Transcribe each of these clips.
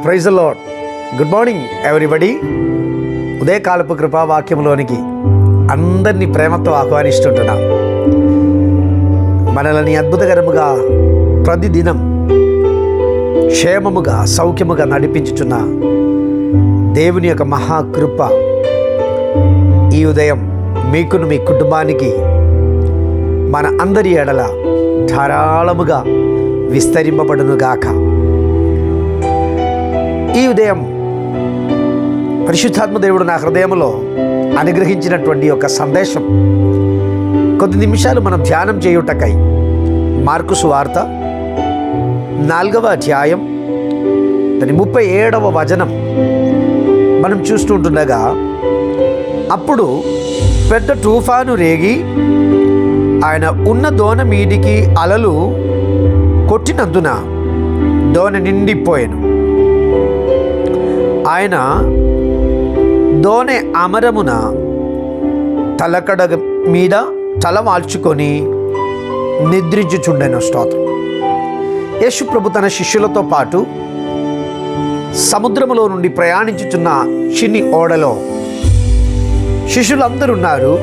Praise the lord. Good morning everybody. ఉదయకాలపు కృపావాక్యంలోనికి అందరినీ ప్రేమతో ఆహ్వానిస్తుంటున్నా. మనల్ని అద్భుతకరముగా ప్రతిదినం క్షేమముగా సౌఖ్యముగా నడిపించుచున్న దేవుని యొక్క మహాకృప ఈ ఉదయం మీకును మీ కుటుంబానికి మన అందరి ఎడల ధారాళముగా విస్తరింపబడునుగాక. ఈ ఉదయం పరిశుద్ధాత్మ దేవుడు నా హృదయంలో అనుగ్రహించినటువంటి ఒక సందేశం కొద్ది నిమిషాలు మనం ధ్యానం చేయుటకై మార్కు సువార్త 4వ అధ్యాయం దాని 37వ వచనం మనం చూస్తుండగా, అప్పుడు పెద్ద తుఫాను రేగి ఆయన ఉన్న దోణ మీదికి అలలు కొట్టినందున దోణ నిండిపోయాను. ఆయన దోణె అమరమున తలకడ మీద తల వాల్చుకొని నిద్రించుచుండెను. స్తోత్రం. యేసు ప్రభు తన శిష్యులతో పాటు సముద్రములో నుండి ప్రయాణించుచున్న చిన్ని ఓడలో శిష్యులందరూ ఉన్నారు.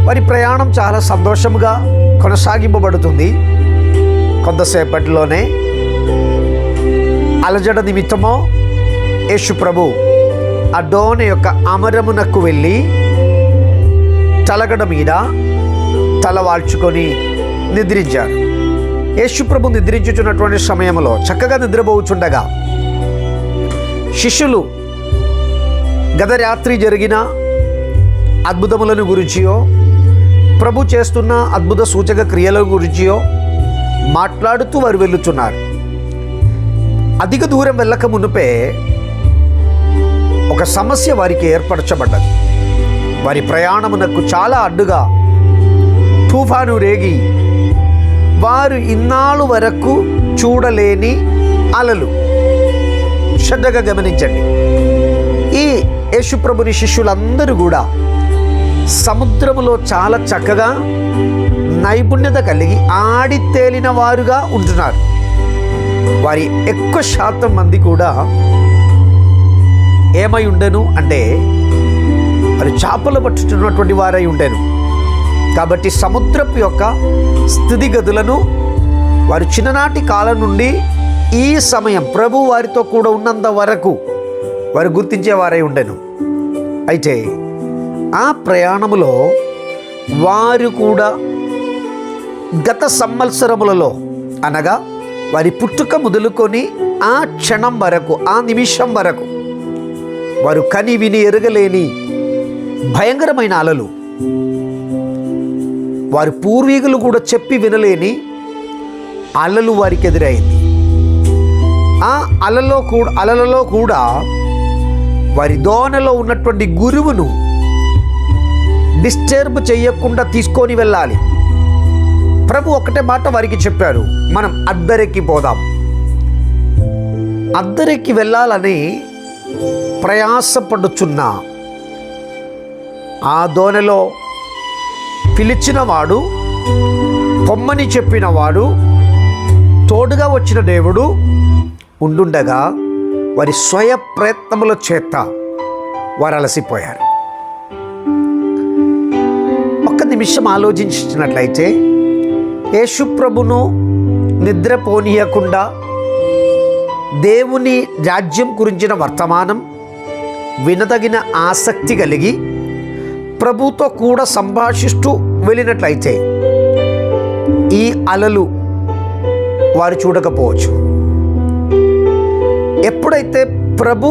వారి ప్రయాణం చాలా సంతోషముగా కొనసాగింపబడుతుంది. కొంతసేపటిలోనే అలజడ నిమిత్తమో యేసు ప్రభు ఆ దోణె యొక్క అమరమునకు వెళ్ళి తలగడ మీద తల వాల్చుకొని నిద్రించారు. యేసు ప్రభు నిద్రించుచున్నటువంటి సమయంలో చక్కగా నిద్రపోచుండగా శిష్యులు గత రాత్రి జరిగిన అద్భుతములను గురించియో ప్రభు చేస్తున్న అద్భుత సూచక క్రియల గురించియో మాట్లాడుతూ వారు వెళ్ళుచున్నారు. అధిక దూరం వెళ్ళక మునుపే ఒక సమస్య వారికి ఏర్పరచబడ్డది. వారి ప్రయాణమునకు చాలా అడ్డుగా తుఫాను రేగి వారు ఇన్నాళ్ళు వరకు చూడలేని అలలు. శ్రద్ధగా గమనించండి. ఈ యేసుప్రభుని శిష్యులందరూ కూడా సముద్రములో చాలా చక్కగా నైపుణ్యత కలిగి ఆడి తేలిన వారుగా ఉంటున్నారు. వారి ఎక్కువ శాతం మంది కూడా ఏమై ఉండెను అంటే వారు చేపలు పట్టుతున్నటువంటి వారై ఉండెను. కాబట్టి సముద్రపు యొక్క స్థితిగతులను వారు చిన్ననాటి కాలం నుండి ఈ సమయం ప్రభు వారితో కూడా ఉన్నంత వరకు వారు గుర్తించేవారై ఉండెను. అయితే ఆ ప్రయాణములో వారు కూడా గత సంవత్సరములలో అనగా వారి పుట్టుక మొదలుకొని ఆ క్షణం వరకు, ఆ నిమిషం వరకు వారు కని విని ఎరగలేని భయంకరమైన అలలు, వారి పూర్వీకులు కూడా చెప్పి వినలేని అలలు వారికి ఎదురైంది. ఆ అలలలో కూడా వారి దోణలో ఉన్నటువంటి గురువును డిస్టర్బ్ చేయకుండా తీసుకొని వెళ్ళాలి. ప్రభు ఒకటే మాట వారికి చెప్పారు, మనం అద్దరికి పోదాం. అద్దరికి వెళ్ళాలని ప్రయాసపడుచున్న ఆ దోణలో పిలిచినవాడు, పొమ్మని చెప్పినవాడు, తోడుగా వచ్చిన దేవుడు ఉండుండగా వారి స్వయ ప్రయత్నముల చేత వారు అలసిపోయారు. ఒక్క నిమిషం ఆలోచించినట్లయితే యేసు ప్రభును నిద్రపోనీయకుండా దేవుని రాజ్యం గురించిన వర్తమానం వినదగిన ఆసక్తి కలిగి ప్రభుతో కూడా సంభాషిస్తూ వెళ్ళినట్లయితే ఈ అలలు వారు చూడకపోవచ్చు. ఎప్పుడైతే ప్రభు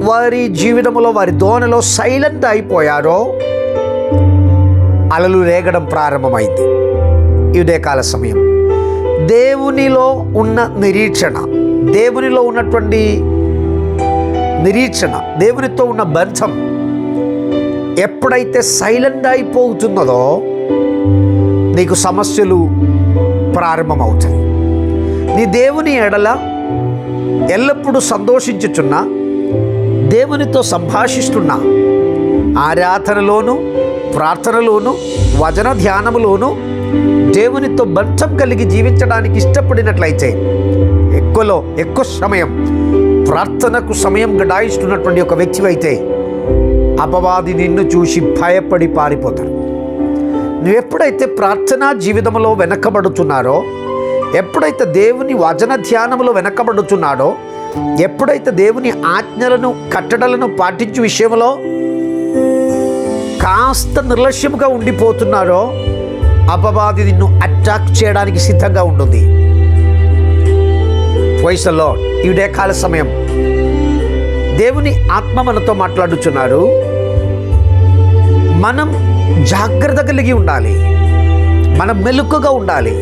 వారి జీవితంలో వారి దోణలో సైలెంట్ అయిపోయారో అలలు రేగడం ప్రారంభమైంది. ఈ ఉదయకాల సమయం దేవునిలో ఉన్న నిరీక్షణ, దేవునిలో ఉన్నటువంటి నిరీక్షణ, దేవునితో ఉన్న బంధం ఎప్పుడైతే సైలెంట్ అయిపోతున్నదో నీకు సమస్యలు ప్రారంభమవుతాయి. నీ దేవుని ఎడల ఎల్లప్పుడూ సంతోషించుచున్నా, దేవునితో సంభాషిస్తున్నా, ఆరాధనలోను ప్రార్థనలోను వచన ధ్యానములోను దేవునితో బంధం కలిగి జీవించడానికి ఇష్టపడినట్లయితే ఎక్కువ సమయం ప్రార్థనకు సమయం గడాయిస్తున్నటువంటి ఒక వ్యక్తి అయితే అపవాది నిన్ను చూసి భయపడి పారిపోతాడు. నువ్వు ఎప్పుడైతే ప్రార్థనా జీవితంలో వెనకబడుతున్నారో, ఎప్పుడైతే దేవుని వచన ధ్యానంలో వెనకబడుతున్నాడో, ఎప్పుడైతే దేవుని ఆజ్ఞలను కట్టడలను పాటించే విషయంలో కాస్త నిర్లక్ష్యంగా ఉండిపోతున్నారో, అపవాది నిన్ను అటాక్ చేయడానికి సిద్ధంగా ఉంటుంది. Praise the lord. ఈ ఉదయకాల సమయం దేవుని ఆత్మ మనతో మాట్లాడుచున్నారు. మనం జాగ్రత్త కలిగి ఉండాలి, మనం మెలకుగా ఉండాలి.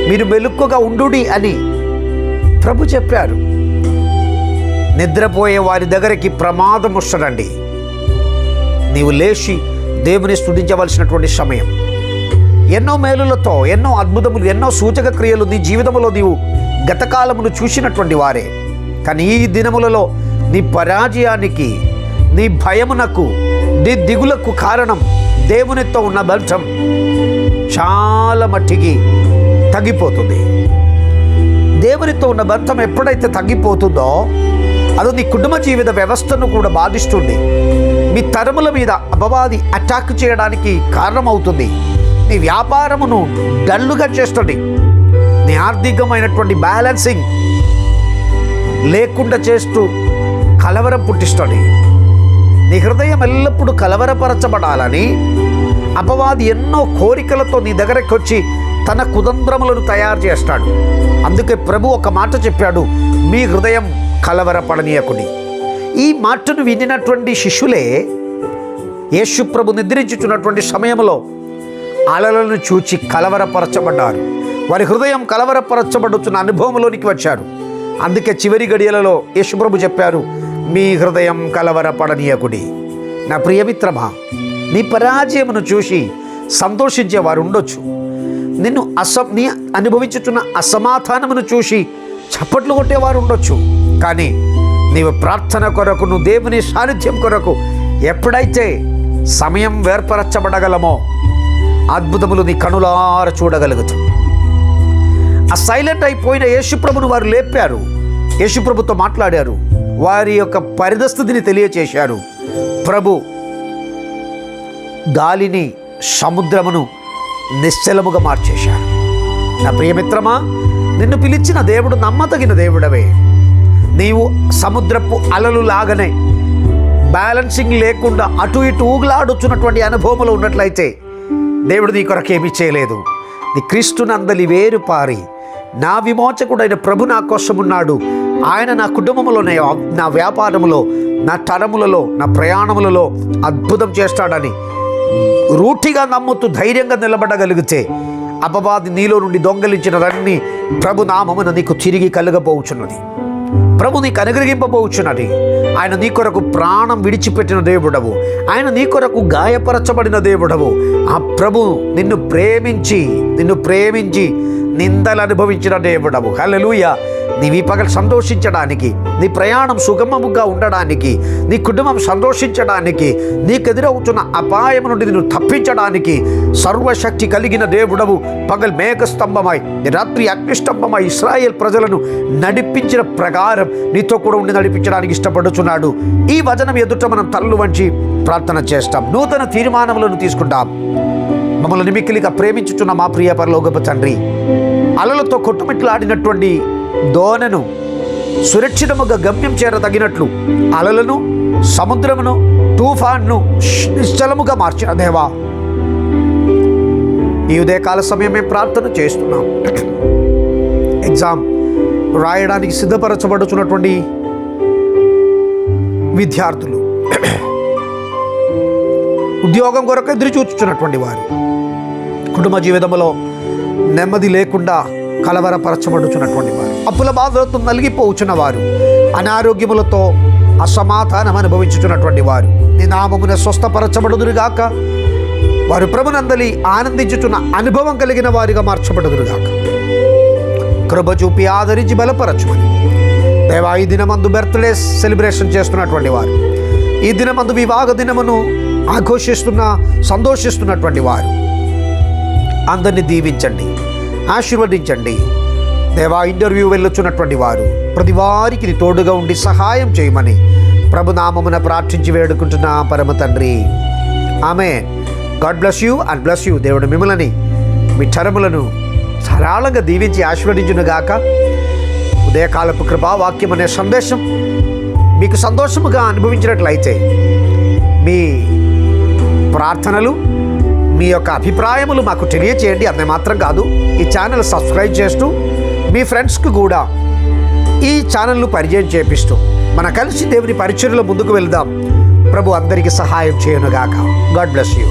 మీరు మెలకుగా ఉండుడి అని ప్రభు చెప్పారు. నిద్రపోయే వారి దగ్గరికి ప్రమాదం వస్తుందండి. నీవు లేచి దేవుని స్తుతించవలసినటువంటి సమయం. ఎన్నో మేలులతో, ఎన్నో అద్భుతములు, ఎన్నో సూచక క్రియలు నీ జీవితంలో నీవు గతకాలమును చూసినటువంటి వారే. కానీ ఈ దినములలో నీ పరాజయానికి, నీ భయమునకు, నీ దిగులకు కారణం దేవునితో ఉన్న బంధం చాలా మట్టికి తగ్గిపోతుంది. దేవునితో ఉన్న బంధం ఎప్పుడైతే తగ్గిపోతుందో అది నీ కుటుంబ జీవిత వ్యవస్థను కూడా బాధిస్తుంది. మీ తరముల మీద అపవాది అటాక్ చేయడానికి కారణమవుతుంది. నీ వ్యాపారమును డల్లుగా చేస్తుంది. నీ ఆర్థికమైనటువంటి బ్యాలెన్సింగ్ లేకుండా చేస్తూ కలవరం పుట్టిస్తుంది. నీ హృదయం ఎల్లప్పుడూ కలవరపరచబడాలని అపవాది ఎన్నో కోరికలతో నీ దగ్గరకు వచ్చి తన కుతంత్రములను తయారు చేస్తాడు. అందుకే ప్రభు ఒక మాట చెప్పాడు, మీ హృదయం కలవరపడనీయకుడి. ఈ మాటను వినినటువంటి శిష్యులే యేసు ప్రభు నిద్రించుచున్నటువంటి సమయంలో అలలను చూచి కలవరపరచబడ్డారు. వారి హృదయం కలవరపరచబడుతున్న అనుభవంలోనికి వచ్చారు. అందుకే చివరి గడియలలో యేసు ప్రభు చెప్పారు, మీ హృదయం కలవరపడనీయకుడి. నా ప్రియమిత్రమా, నీ పరాజయమును చూసి సంతోషించేవారు ఉండొచ్చు. నీ అనుభవించుతున్న అసమాధానమును చూసి చప్పట్లు కొట్టేవారు ఉండొచ్చు. కానీ నీవు ప్రార్థన కొరకు, నువ్వు దేవుని సాన్నిధ్యం కొరకు ఎప్పుడైతే సమయం వేర్పరచబడగలమో అద్భుతములు నీ కనులార చూడగలుగుతావు. ఆ సైలెంట్ అయిపోయిన యేసుప్రభును వారు లేపారు. యేసుప్రభుతో మాట్లాడారు. వారి యొక్క పరిస్థితిని తెలియచేశారు. ప్రభు గాలిని, సముద్రమును నిశ్చలముగా మార్చేశారు. నా ప్రియమిత్రమా, నిన్ను పిలిచిన దేవుడు నమ్మదగిన దేవుడవే. నీవు సముద్రపు అలలు లాగానే బ్యాలెన్సింగ్ లేకుండా అటు ఇటు ఊగులాడుచున్నటువంటి అనుభవంలో ఉన్నట్లయితే దేవుడు నీ కొరకేమీ చేయలేదు. నీ క్రీస్తునందలి వేరు పారి, నా విమోచకుడైన ప్రభు నా కోసం ఉన్నాడు, ఆయన నా కుటుంబంలో, నా వ్యాపారములో, నా తరములలో, నా ప్రయాణములలో అద్భుతం చేస్తాడని రూటిగా నమ్ముతూ ధైర్యంగా నిలబడగలిగితే అపవాది నీలో నుండి దొంగలించినవన్నీ ప్రభు నామమున నీకు తిరిగి కలగబోచున్నది. ప్రభు నీకు అనుగ్రహింపబోచున్నది. ఆయన నీ కొరకు ప్రాణం విడిచిపెట్టిన దేవుడవు. ఆయన నీ కొరకు గాయపరచబడిన దేవుడవు. ఆ ప్రభు నిన్ను ప్రేమించి నిందలు అనుభవించిన దేవుడవు. హల్లెలూయా. నీవి పగలు సంతోషించడానికి, నీ ప్రయాణం సుగమముగా ఉండడానికి, నీ కుటుంబం సంతోషించడానికి, నీకెదురవుతున్న అపాయం నుండి నిన్ను తప్పించడానికి సర్వశక్తి కలిగిన దేవుడవు. పగలు మేఘస్తంభమై, రాత్రి అగ్నిస్తంభమై ఇశ్రాయేల్ ప్రజలను నడిపించిన ప్రకారం నీతో కూడా ఉండి నడిపించడానికి ఇష్టపడుచున్నాడు. ఈ వచనం ఎదుట మనం తలలు వంచి ప్రార్థన చేస్తాం. నూతన తీర్మానములను తీసుకుంటాం. మమ్మల్ని మిక్కిలిగా ప్రేమించుచున్న మా ప్రియ పరలోకపు తండ్రి, అలలతో కొట్టుమిట్లాడినటువంటి దోణను సురక్షితముగా గమ్యం చేరదగినట్లు అలలను, సముద్రమును, తుఫాన్ను నిశ్చలముగా మార్చిన దేవా, ఈ ఉదయకాల సమయం మేము ప్రార్థన చేస్తున్నాం. ఎగ్జామ్ రాయడానికి సిద్ధపరచబడుతున్నటువంటి విద్యార్థులు, ఉద్యోగం కొరకు ఎదురు చూచుతున్నటువంటి వారు, కుటుంబ జీవితంలో నెమ్మది లేకుండా కలవరపరచబడుచున్నటువంటి వారు, అప్పుల బాధలతో నలిగిపోచున్న వారు, అనారోగ్యములతో అసమాధానం అనుభవించుచున్నటువంటి వారు నీ నామమున స్వస్థపరచబడుదురుగాక. వారు ప్రభునందలి ఆనందించుచున్న అనుభవం కలిగిన వారిగా మార్చబడుదురుగాక. కృప చూపి ఆదరించి బలపరచుమని దేవా, ఈ దినమందు బర్త్డే సెలబ్రేషన్ చేస్తున్నటువంటి వారు, ఈ దినమందు వివాహ దినమును సంతోషిస్తున్నటువంటి వారు అందరినీ దీవించండి, ఆశీర్వదించండి దేవా. ఇంటర్వ్యూ వెళ్ళొచ్చున్నటువంటి వారు, ప్రతి వారికి నీ తోడుగా ఉండి సహాయం చేయమని ప్రభునామమున ప్రార్థించి వేడుకుంటున్నా పరమ తండ్రి. Amen. God bless you and bless you. దేవుడు మిమ్మల్ని మీ తరములను ధారాళంగా దీవించి ఆశీర్వదించునుగాక. ఉదయకాలపు కృపావాక్యం అనే సందేశం మీకు సంతోషముగా అనుభవించినట్లయితే మీ ప్రార్థనలు, మీ యొక్క అభిప్రాయములు మాకు తెలియచేయండి. అంతే మాత్రం కాదు, ఈ ఛానల్ సబ్స్క్రైబ్ చేస్తూ మీ ఫ్రెండ్స్కి కూడా ఈ ఛానల్ను పరిచయం చేపిస్తూ మన కలిసి దేవుని పరిచర్యలో ముందుకు వెళ్దాం. ప్రభు అందరికీ సహాయం చేయనుగాక. God bless you.